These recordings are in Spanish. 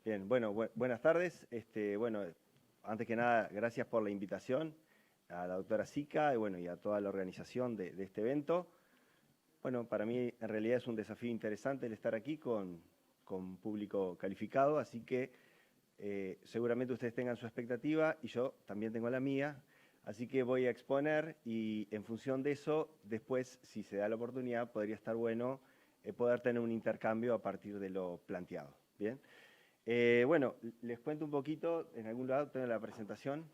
Bien, bueno, buenas tardes. Bueno, antes que nada, gracias por la invitación a la doctora Sica y a toda la organización de este evento. Bueno, para mí en realidad es un desafío interesante el estar aquí con público calificado, así que seguramente ustedes tengan su expectativa y yo también tengo la mía, así que voy a exponer y en función de eso, después, si se da la oportunidad, podría estar bueno poder tener un intercambio a partir de lo planteado. ¿Bien? Bueno, les cuento un poquito, en algún lado tengo la presentación.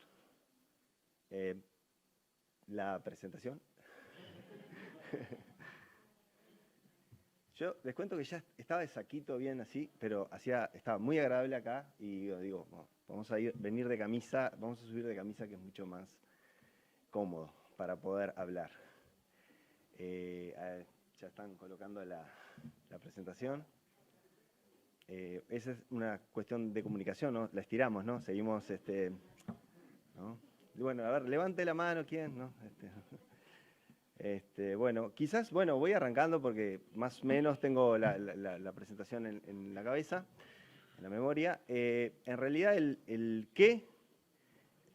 Yo les cuento que ya estaba de saquito bien así, pero estaba muy agradable acá y digo, bueno, vamos a venir de camisa, vamos a subir de camisa que es mucho más cómodo para poder hablar. Ya están colocando la presentación. Esa es una cuestión de comunicación, ¿no? La estiramos, ¿no? Seguimos, ¿no? Bueno, a ver, levante la mano, ¿quién? ¿No? Bueno, quizás, voy arrancando porque más o menos tengo la presentación en la cabeza, en la memoria. En realidad, el qué,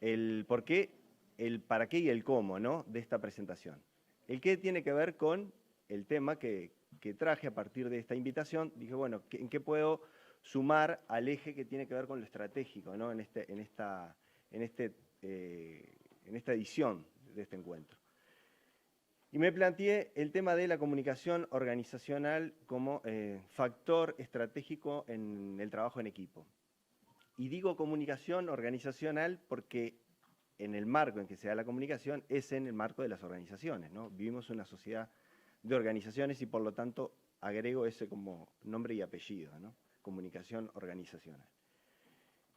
el por qué, el para qué y el cómo, ¿no? De esta presentación. El qué tiene que ver con el tema que traje a partir de esta invitación. Dije, bueno, ¿en qué puedo sumar al eje que tiene que ver con lo estratégico, ¿no? en esta edición de este encuentro? Y me planteé el tema de la comunicación organizacional como factor estratégico en el trabajo en equipo. Y digo comunicación organizacional porque en el marco en que se da la comunicación es en el marco de las organizaciones, ¿no? Vivimos una sociedad de organizaciones y por lo tanto agrego ese como nombre y apellido, ¿no? Comunicación organizacional.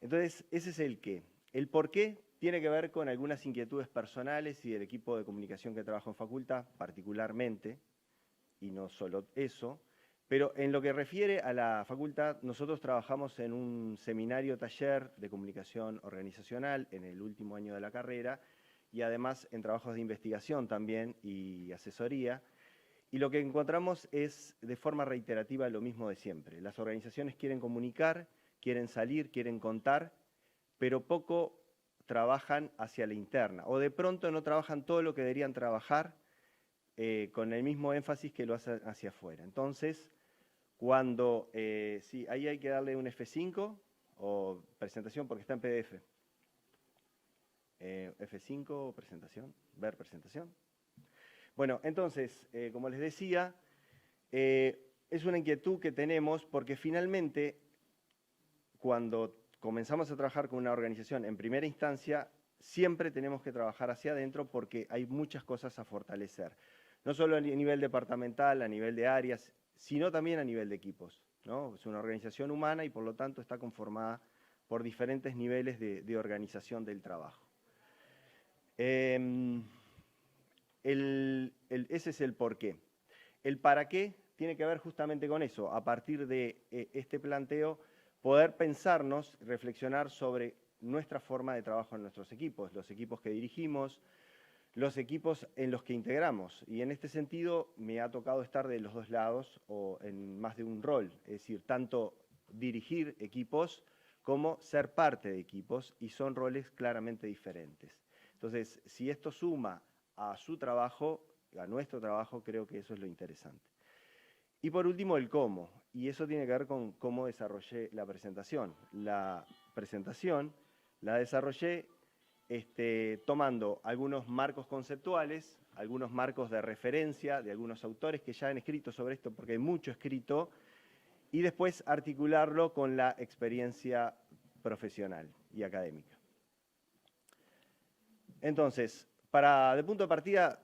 Entonces, ese es el qué. El por qué tiene que ver con algunas inquietudes personales y del equipo de comunicación que trabajo en facultad, particularmente, y no solo eso, pero en lo que refiere a la facultad, nosotros trabajamos en un seminario taller de comunicación organizacional en el último año de la carrera y además en trabajos de investigación también y asesoría. Y lo que encontramos es de forma reiterativa lo mismo de siempre. Las organizaciones quieren comunicar, quieren salir, quieren contar, pero poco trabajan hacia la interna, o de pronto no trabajan todo lo que deberían trabajar con el mismo énfasis que lo hacen hacia afuera. Entonces, cuando, sí, ahí hay que darle un F5 o presentación porque está en PDF. F5, presentación, ver presentación. Bueno, entonces, como les decía, es una inquietud que tenemos porque finalmente, cuando comenzamos a trabajar con una organización en primera instancia, siempre tenemos que trabajar hacia adentro porque hay muchas cosas a fortalecer. No solo a nivel departamental, a nivel de áreas, sino también a nivel de equipos, ¿no? Es una organización humana y por lo tanto está conformada por diferentes niveles de organización del trabajo. Ese es el porqué. El para qué tiene que ver justamente con eso. A partir de este planteo, poder pensarnos, reflexionar sobre nuestra forma de trabajo en nuestros equipos, los equipos que dirigimos, los equipos en los que integramos. Y en este sentido me ha tocado estar de los dos lados o en más de un rol, es decir, tanto dirigir equipos como ser parte de equipos y son roles claramente diferentes. Entonces, si esto suma a su trabajo, a nuestro trabajo, creo que eso es lo interesante. Y por último, el cómo, y eso tiene que ver con cómo desarrollé la presentación. La presentación la desarrollé tomando algunos marcos conceptuales, algunos marcos de referencia de algunos autores que ya han escrito sobre esto, porque hay mucho escrito, y después articularlo con la experiencia profesional y académica. Entonces, de punto de partida,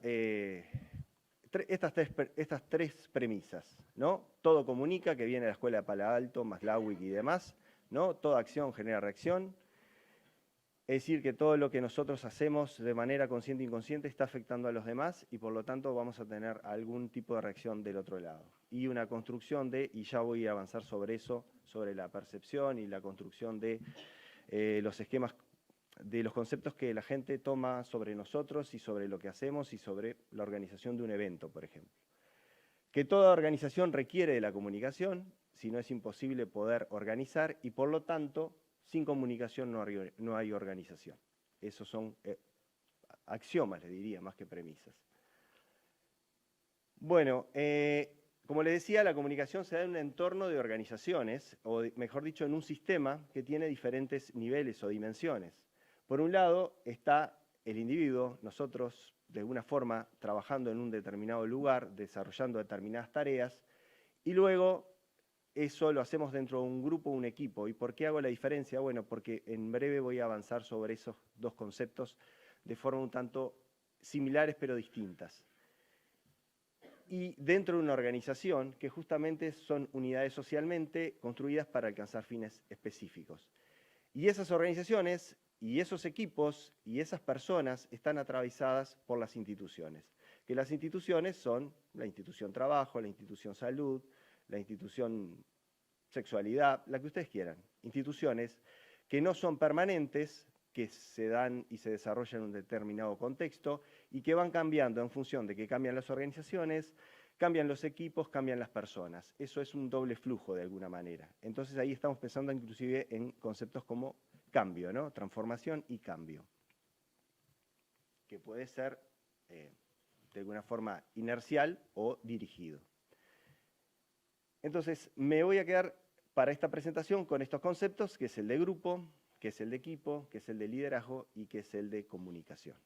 estas tres premisas, ¿no? Todo comunica, que viene de la escuela de Palo Alto, Maslowik y demás, ¿no? Toda acción genera reacción. Es decir, que todo lo que nosotros hacemos de manera consciente e inconsciente está afectando a los demás y por lo tanto vamos a tener algún tipo de reacción del otro lado. Y una construcción y ya voy a avanzar sobre eso, sobre la percepción y la construcción de los esquemas, de los conceptos que la gente toma sobre nosotros y sobre lo que hacemos y sobre la organización de un evento, por ejemplo. Que toda organización requiere de la comunicación, si no es imposible poder organizar, y por lo tanto, sin comunicación no hay organización. Esos son axiomas, le diría, más que premisas. Bueno, como les decía, la comunicación se da en un entorno de organizaciones, o mejor dicho, en un sistema que tiene diferentes niveles o dimensiones. Por un lado está el individuo, nosotros de alguna forma trabajando en un determinado lugar, desarrollando determinadas tareas, y luego eso lo hacemos dentro de un grupo o un equipo. ¿Y por qué hago la diferencia? Bueno, porque en breve voy a avanzar sobre esos dos conceptos de forma un tanto similares pero distintas. Y dentro de una organización, que justamente son unidades socialmente construidas para alcanzar fines específicos. Y esas organizaciones y esos equipos y esas personas están atravesadas por las instituciones. Que las instituciones son la institución trabajo, la institución salud, la institución sexualidad, la que ustedes quieran. Instituciones que no son permanentes, que se dan y se desarrollan en un determinado contexto y que van cambiando en función de que cambian las organizaciones, cambian los equipos, cambian las personas. Eso es un doble flujo de alguna manera. Entonces ahí estamos pensando inclusive en conceptos como cambio, ¿no? Transformación y cambio, que puede ser de alguna forma inercial o dirigido. Entonces me voy a quedar para esta presentación con estos conceptos, que es el de grupo, que es el de equipo, que es el de liderazgo y que es el de comunicación.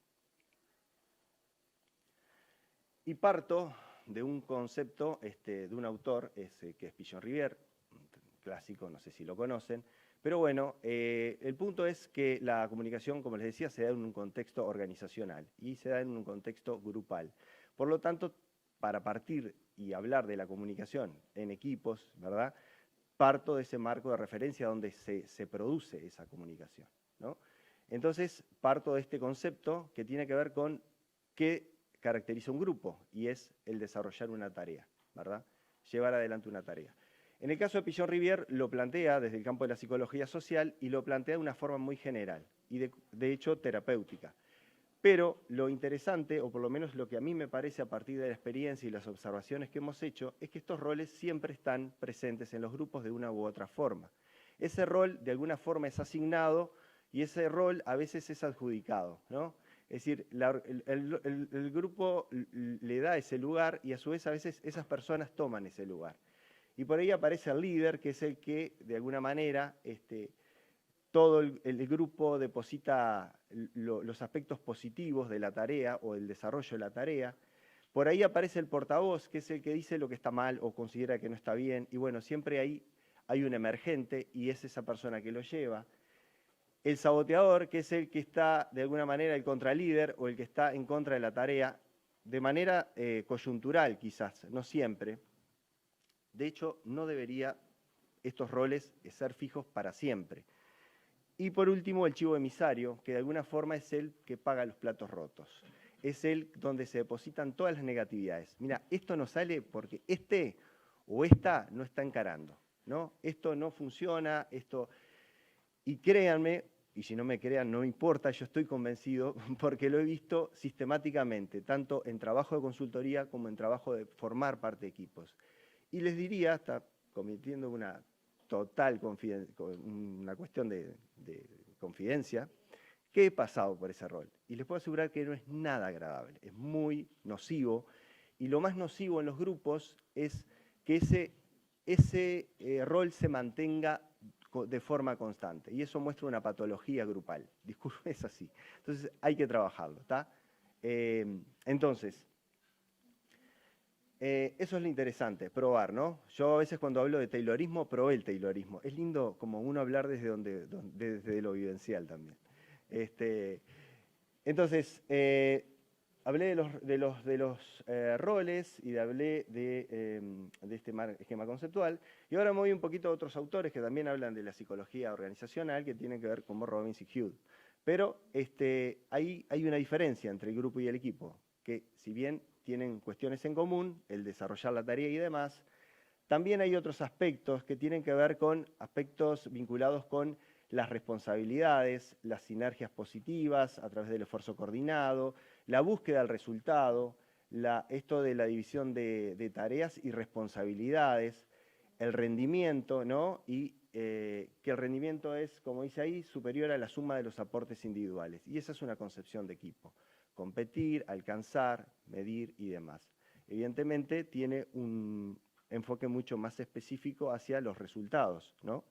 Y parto de un concepto de un autor que es Pichon Rivière, un clásico, no sé si lo conocen, pero bueno, el punto es que la comunicación, como les decía, se da en un contexto organizacional y se da en un contexto grupal. Por lo tanto, para partir y hablar de la comunicación en equipos, ¿verdad?, parto de ese marco de referencia donde se produce esa comunicación, ¿no? Entonces, parto de este concepto que tiene que ver con qué caracteriza un grupo, y es el desarrollar una tarea, ¿verdad? Llevar adelante una tarea. En el caso de Pichon Rivière lo plantea desde el campo de la psicología social y lo plantea de una forma muy general y de hecho terapéutica. Pero lo interesante, o por lo menos lo que a mí me parece a partir de la experiencia y las observaciones que hemos hecho, es que estos roles siempre están presentes en los grupos de una u otra forma. Ese rol de alguna forma es asignado y ese rol a veces es adjudicado, ¿no? Es decir, el grupo le da ese lugar y a su vez a veces esas personas toman ese lugar. Y por ahí aparece el líder, que es el que de alguna manera todo el grupo deposita los aspectos positivos de la tarea o el desarrollo de la tarea. Por ahí aparece el portavoz, que es el que dice lo que está mal o considera que no está bien. Y bueno, siempre ahí hay un emergente y es esa persona que lo lleva. El saboteador, que es el que está de alguna manera el contralíder o el que está en contra de la tarea, de manera coyuntural quizás, no siempre. De hecho, no debería estos roles ser fijos para siempre. Y por último, el chivo emisario, que de alguna forma es el que paga los platos rotos. Es el donde se depositan todas las negatividades. Mira, esto no sale porque este o esta no está encarando, ¿no? Esto no funciona, esto... Y créanme, y si no me crean, no importa, yo estoy convencido porque lo he visto sistemáticamente, tanto en trabajo de consultoría como en trabajo de formar parte de equipos. Y les diría, hasta cometiendo una total una cuestión de confidencia, que he pasado por ese rol. Y les puedo asegurar que no es nada agradable, es muy nocivo. Y lo más nocivo en los grupos es que ese rol se mantenga de forma constante. Y eso muestra una patología grupal. Disculpen, es así. Entonces hay que trabajarlo, ¿está? Entonces, eso es lo interesante, probar, ¿no? Yo a veces cuando hablo de taylorismo, probé el taylorismo. Es lindo como uno hablar desde lo vivencial también. Entonces, hablé de los roles y hablé de este esquema conceptual. Y ahora me voy un poquito a otros autores que también hablan de la psicología organizacional, que tienen que ver con Robbins y Hughes. Pero ahí hay una diferencia entre el grupo y el equipo, que si bien tienen cuestiones en común, el desarrollar la tarea y demás, también hay otros aspectos que tienen que ver con aspectos vinculados con las responsabilidades, las sinergias positivas a través del esfuerzo coordinado, la búsqueda del resultado, esto de la división de tareas y responsabilidades, el rendimiento, ¿no? Y que el rendimiento es, como dice ahí, superior a la suma de los aportes individuales. Y esa es una concepción de equipo. Competir, alcanzar, medir y demás. Evidentemente tiene un enfoque mucho más específico hacia los resultados, ¿no?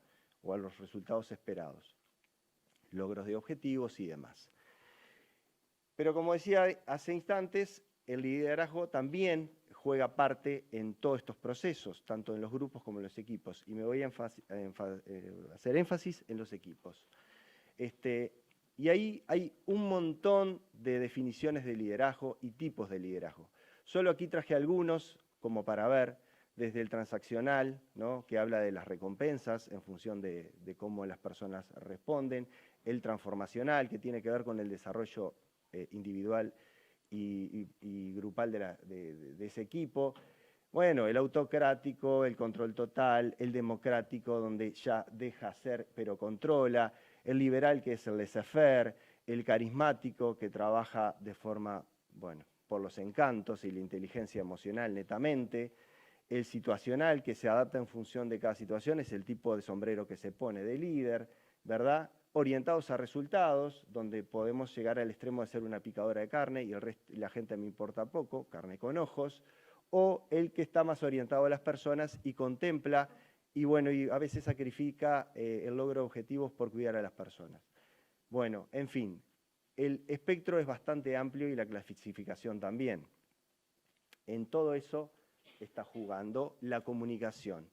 O a los resultados esperados, logros de objetivos y demás. Pero como decía hace instantes, el liderazgo también juega parte en todos estos procesos, tanto en los grupos como en los equipos, y me voy a hacer énfasis en los equipos. Y ahí hay un montón de definiciones de liderazgo y tipos de liderazgo. Solo aquí traje algunos, como para ver, desde el transaccional, ¿no? Que habla de las recompensas en función de cómo las personas responden, el transformacional, que tiene que ver con el desarrollo individual y grupal de ese equipo. Bueno, el autocrático, el control total, el democrático, donde ya deja hacer pero controla, el liberal, que es el laissez-faire, el carismático, que trabaja de forma, bueno, por los encantos y la inteligencia emocional netamente, el situacional, que se adapta en función de cada situación, es el tipo de sombrero que se pone de líder, ¿verdad? Orientados a resultados, donde podemos llegar al extremo de ser una picadora de carne y la gente me importa poco, carne con ojos, o el que está más orientado a las personas y contempla, y bueno, y a veces sacrifica el logro de objetivos por cuidar a las personas. Bueno, en fin, el espectro es bastante amplio y la clasificación también. En todo eso está jugando la comunicación.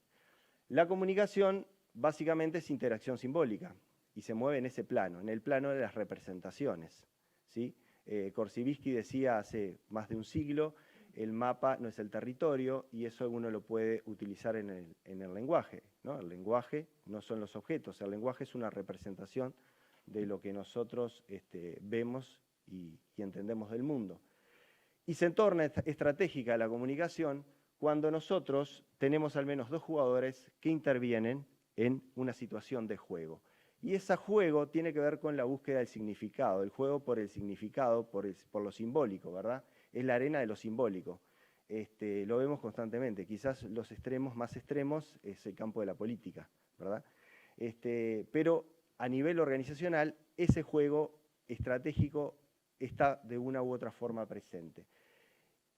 La comunicación básicamente es interacción simbólica y se mueve en ese plano, en el plano de las representaciones, ¿sí? Korzybski decía hace más de un siglo, el mapa no es el territorio, y eso uno lo puede utilizar en el lenguaje, ¿no? El lenguaje no son los objetos, el lenguaje es una representación de lo que nosotros vemos y entendemos del mundo. Y se torna estratégica la comunicación cuando nosotros tenemos al menos dos jugadores que intervienen en una situación de juego. Y ese juego tiene que ver con la búsqueda del significado, el juego por el significado, por lo simbólico, ¿verdad? Es la arena de lo simbólico. Lo vemos constantemente. Quizás los extremos más extremos es el campo de la política, ¿verdad? Pero a nivel organizacional, ese juego estratégico está de una u otra forma presente.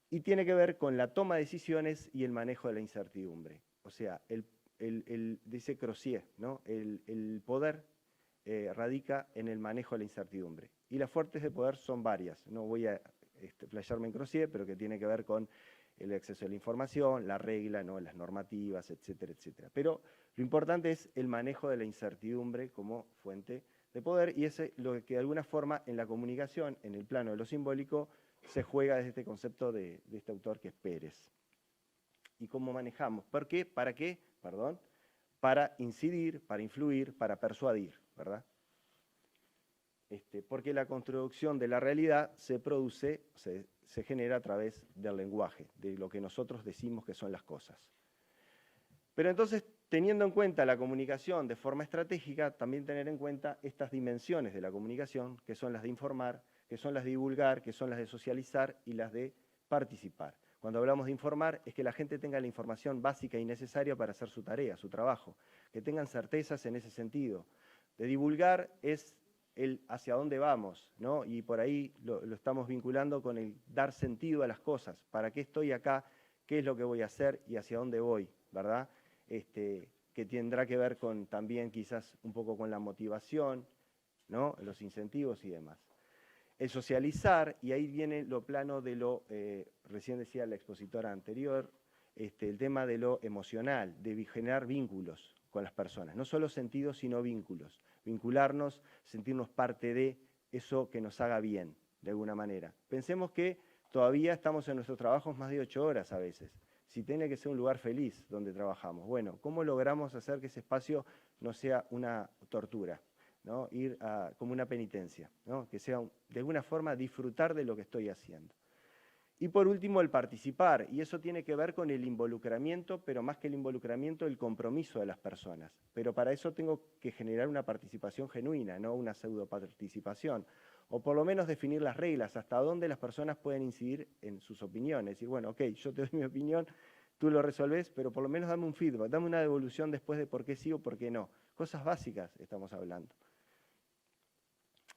Y tiene que ver con la toma de decisiones y el manejo de la incertidumbre. O sea, dice Crozier, ¿no? El poder radica en el manejo de la incertidumbre. Y las fuentes de poder son varias. No voy a playarme en Crozier, pero que tiene que ver con el acceso a la información, la regla, ¿no? Las normativas, etcétera, etcétera. Pero lo importante es el manejo de la incertidumbre como fuente de poder, y es lo que de alguna forma en la comunicación, en el plano de lo simbólico, se juega desde este concepto de este autor que es Pérez. ¿Y cómo manejamos? ¿Por qué? ¿Para qué? Perdón. Para incidir, para influir, para persuadir, ¿verdad? Porque la construcción de la realidad se produce, se genera a través del lenguaje, de lo que nosotros decimos que son las cosas. Pero entonces, teniendo en cuenta la comunicación de forma estratégica, también tener en cuenta estas dimensiones de la comunicación, que son las de informar, que son las de divulgar, que son las de socializar y las de participar. Cuando hablamos de informar, es que la gente tenga la información básica y necesaria para hacer su tarea, su trabajo, que tengan certezas en ese sentido. De divulgar es el hacia dónde vamos, ¿no? Y por ahí lo estamos vinculando con el dar sentido a las cosas. ¿Para qué estoy acá? ¿Qué es lo que voy a hacer? ¿Y hacia dónde voy? ¿Verdad? Que tendrá que ver con también quizás un poco con la motivación, ¿no? Los incentivos y demás. El socializar, y ahí viene lo plano de lo, recién decía la expositora anterior, el tema de lo emocional, de generar vínculos con las personas, no solo sentidos, sino vínculos. Vincularnos, sentirnos parte de eso que nos haga bien, de alguna manera. Pensemos que todavía estamos en nuestros trabajos más de 8 horas a veces. Si tiene que ser un lugar feliz donde trabajamos. Bueno, ¿cómo logramos hacer que ese espacio no sea una tortura? ¿No? Ir como una penitencia, ¿no? Que sea de alguna forma disfrutar de lo que estoy haciendo. Y por último, el participar, y eso tiene que ver con el involucramiento, pero más que el involucramiento, el compromiso de las personas. Pero para eso tengo que generar una participación genuina, no una pseudoparticipación, o por lo menos definir las reglas, hasta dónde las personas pueden incidir en sus opiniones. Y bueno, ok, yo te doy mi opinión, tú lo resolvés, pero por lo menos dame un feedback, dame una devolución después de por qué sí o por qué no. Cosas básicas estamos hablando,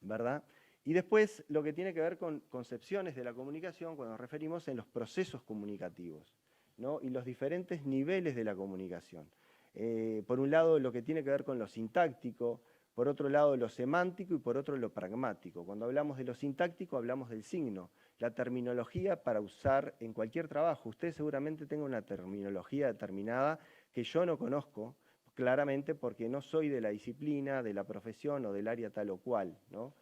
¿verdad? Y después lo que tiene que ver con concepciones de la comunicación cuando nos referimos en los procesos comunicativos, ¿no? Y los diferentes niveles de la comunicación. Por un lado, lo que tiene que ver con lo sintáctico, por otro lado, lo semántico y por otro, lo pragmático. Cuando hablamos de lo sintáctico, hablamos del signo, la terminología para usar en cualquier trabajo. Usted seguramente tenga una terminología determinada que yo no conozco, claramente porque no soy de la disciplina, de la profesión o del área tal o cual, ¿no?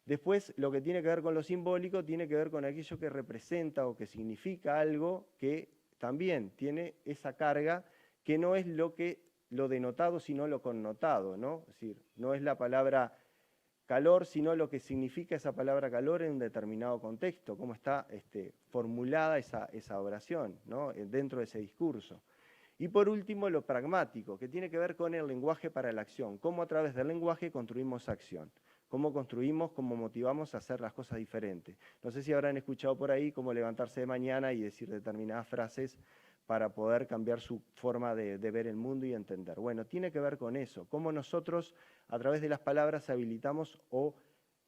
Después, lo que tiene que ver con lo simbólico tiene que ver con aquello que representa o que significa algo que también tiene esa carga, que no es lo denotado, sino lo connotado, ¿no? Es decir, no es la palabra calor, sino lo que significa esa palabra calor en un determinado contexto, cómo está formulada esa oración, ¿no? Dentro de ese discurso. Y por último, lo pragmático, que tiene que ver con el lenguaje para la acción, cómo a través del lenguaje construimos acción, cómo construimos, cómo motivamos a hacer las cosas diferentes. No sé si habrán escuchado por ahí cómo levantarse de mañana y decir determinadas frases para poder cambiar su forma de ver el mundo y entender. Bueno, tiene que ver con eso, cómo nosotros a través de las palabras habilitamos o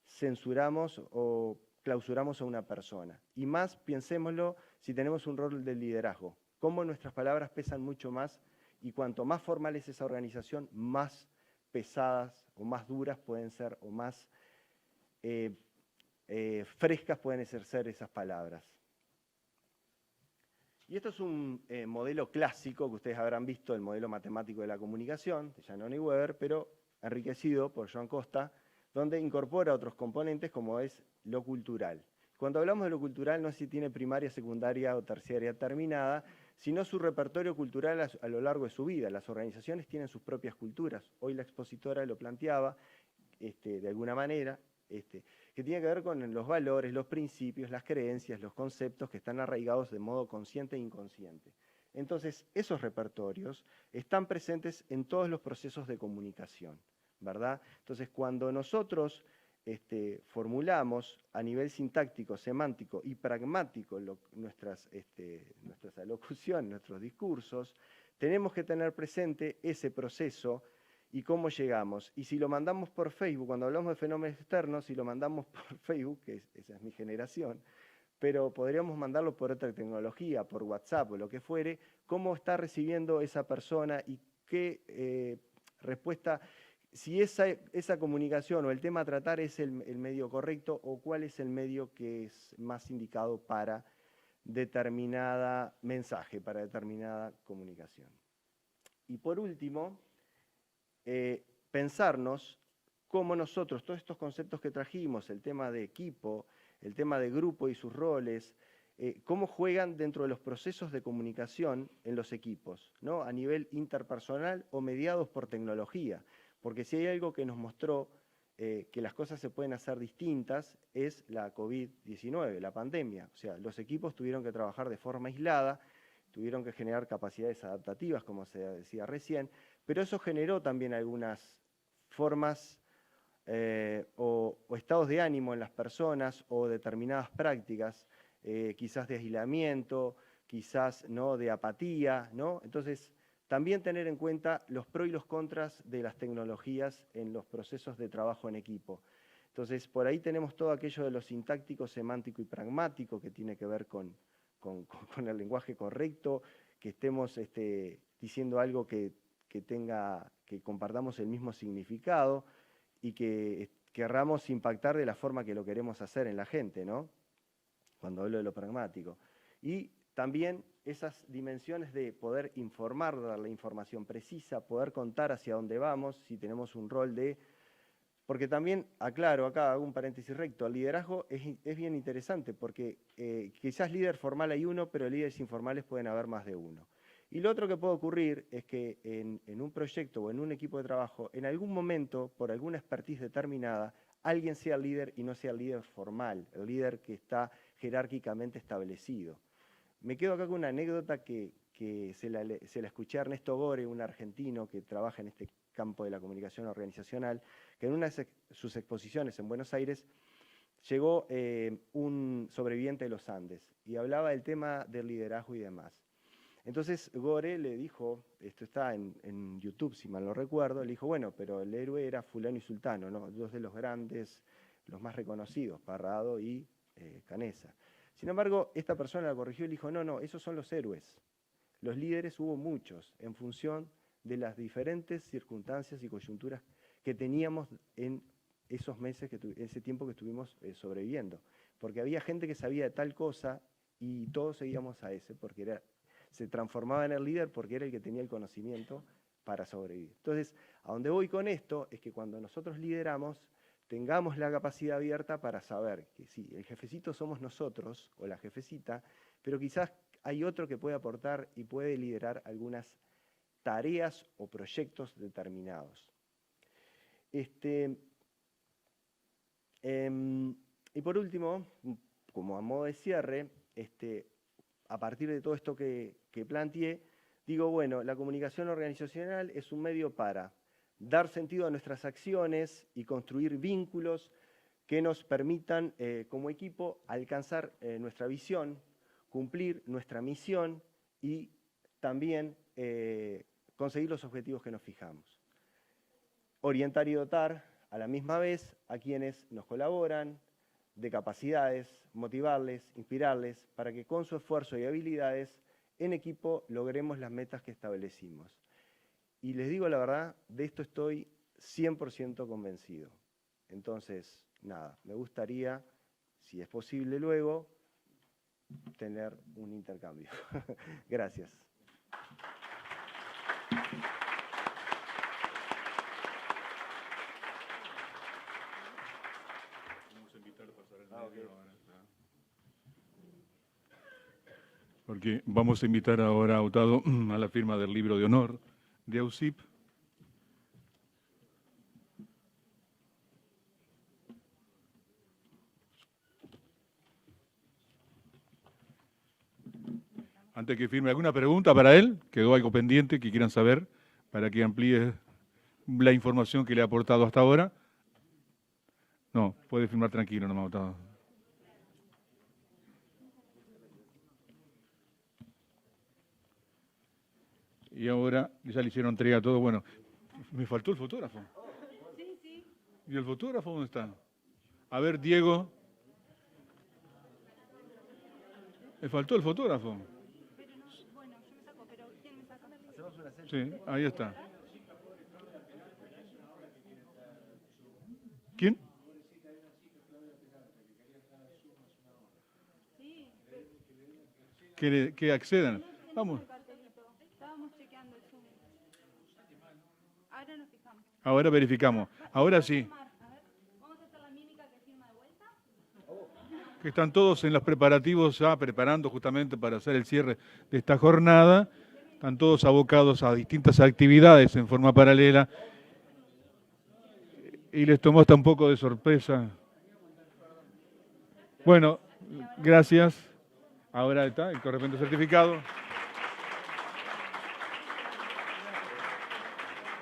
censuramos o clausuramos a una persona. Y más, pensémoslo, si tenemos un rol de liderazgo, cómo nuestras palabras pesan mucho más y cuanto más formal es esa organización, más pesadas o más duras pueden ser o más frescas pueden ser esas palabras. Y esto es un modelo clásico que ustedes habrán visto, el modelo matemático de la comunicación, de Shannon y Weber, pero enriquecido por Joan Costa, donde incorpora otros componentes como es lo cultural. Cuando hablamos de lo cultural no es si tiene primaria, secundaria o terciaria terminada, sino su repertorio cultural a lo largo de su vida. Las organizaciones tienen sus propias culturas. Hoy la expositora lo planteaba de alguna manera, que tiene que ver con los valores, los principios, las creencias, los conceptos que están arraigados de modo consciente e inconsciente. Entonces, esos repertorios están presentes en todos los procesos de comunicación, ¿verdad? Entonces, cuando nosotros formulamos a nivel sintáctico, semántico y pragmático nuestras alocuciones, nuestros discursos, tenemos que tener presente ese proceso y cómo llegamos. Y si lo mandamos por Facebook, cuando hablamos de fenómenos externos, si lo mandamos por Facebook, que esa es mi generación, pero podríamos mandarlo por otra tecnología, por WhatsApp o lo que fuere, cómo está recibiendo esa persona y qué respuesta, si esa comunicación o el tema a tratar es el medio correcto o cuál es el medio que es más indicado para determinada mensaje, para determinada comunicación. Y por último, pensarnos cómo nosotros, todos estos conceptos que trajimos, el tema de equipo, el tema de grupo y sus roles, cómo juegan dentro de los procesos de comunicación en los equipos, ¿no? A nivel interpersonal o mediados por tecnología. Porque si hay algo que nos mostró que las cosas se pueden hacer distintas, es la COVID-19, la pandemia. O sea, los equipos tuvieron que trabajar de forma aislada, tuvieron que generar capacidades adaptativas, como se decía recién, pero eso generó también algunas formas o estados de ánimo en las personas o determinadas prácticas, quizás de aislamiento, quizás ¿no? de apatía, ¿no? Entonces, también tener en cuenta los pros y los contras de las tecnologías en los procesos de trabajo en equipo. Entonces, por ahí tenemos todo aquello de lo sintáctico, semántico y pragmático que tiene que ver con el lenguaje correcto, que estemos diciendo algo que compartamos el mismo significado y que querramos impactar de la forma que lo queremos hacer en la gente, ¿no? Cuando hablo de lo pragmático. Y también esas dimensiones de poder informar, dar la información precisa, poder contar hacia dónde vamos, si tenemos un rol de... Porque también, aclaro, acá hago un paréntesis recto, el liderazgo es bien interesante porque quizás líder formal hay uno, pero líderes informales pueden haber más de uno. Y lo otro que puede ocurrir es que en un proyecto o en un equipo de trabajo, en algún momento, por alguna expertise determinada, alguien sea el líder y no sea el líder formal, el líder que está jerárquicamente establecido. Me quedo acá con una anécdota que se la escuché a Ernesto Gore, un argentino que trabaja en este campo de la comunicación organizacional, que en una de sus exposiciones en Buenos Aires llegó un sobreviviente de los Andes y hablaba del tema del liderazgo y demás. Entonces Gore le dijo, esto está en YouTube si mal no recuerdo, le dijo, bueno, pero el héroe era fulano y sultano, ¿no? Dos de los grandes, los más reconocidos, Parrado y Canessa. Sin embargo, esta persona la corrigió y le dijo, no, no, esos son los héroes. Los líderes hubo muchos en función de las diferentes circunstancias y coyunturas que teníamos en esos meses, ese tiempo que estuvimos sobreviviendo. Porque había gente que sabía de tal cosa y todos seguíamos a ese, porque se transformaba en el líder porque era el que tenía el conocimiento para sobrevivir. Entonces, a donde voy con esto es que cuando nosotros lideramos, tengamos la capacidad abierta para saber que sí, el jefecito somos nosotros, o la jefecita, pero quizás hay otro que puede aportar y puede liderar algunas tareas o proyectos determinados. Y por último, como a modo de cierre, a partir de todo esto que planteé, digo, bueno, la comunicación organizacional es un medio para dar sentido a nuestras acciones y construir vínculos que nos permitan, como equipo, alcanzar nuestra visión, cumplir nuestra misión y también conseguir los objetivos que nos fijamos. Orientar y dotar a la misma vez a quienes nos colaboran de capacidades, motivarles, inspirarles, para que con su esfuerzo y habilidades en equipo logremos las metas que establecimos. Y les digo la verdad, de esto estoy 100% convencido. Entonces, nada, me gustaría, si es posible luego, tener un intercambio. Gracias. Porque vamos a invitar ahora a Otado a la firma del libro de honor de AUSIP. Antes que firme, ¿alguna pregunta para él? ¿Quedó algo pendiente que quieran saber para que amplíe la información que le ha aportado hasta ahora? No, puede firmar tranquilo, nomás, Otado. Y ahora ya le hicieron entrega a todo. Bueno, me faltó el fotógrafo. Sí, sí. ¿Y el fotógrafo dónde está? A ver, Diego. Me faltó el fotógrafo. Pero no, bueno, yo me saco, pero ¿quién me saca? Sí, ahí está. ¿Quién? Sí. Que accedan. Vamos. Estábamos chequeando el Zoom. Ahora nos fijamos. Ahora verificamos. Ahora sí. A ver, vamos a hacer la mímica que firma de vuelta. Que están todos en los preparativos ya preparando justamente para hacer el cierre de esta jornada. Están todos abocados a distintas actividades en forma paralela. Y les tomó hasta un poco de sorpresa. Bueno, gracias. Ahora está el correspondiente certificado.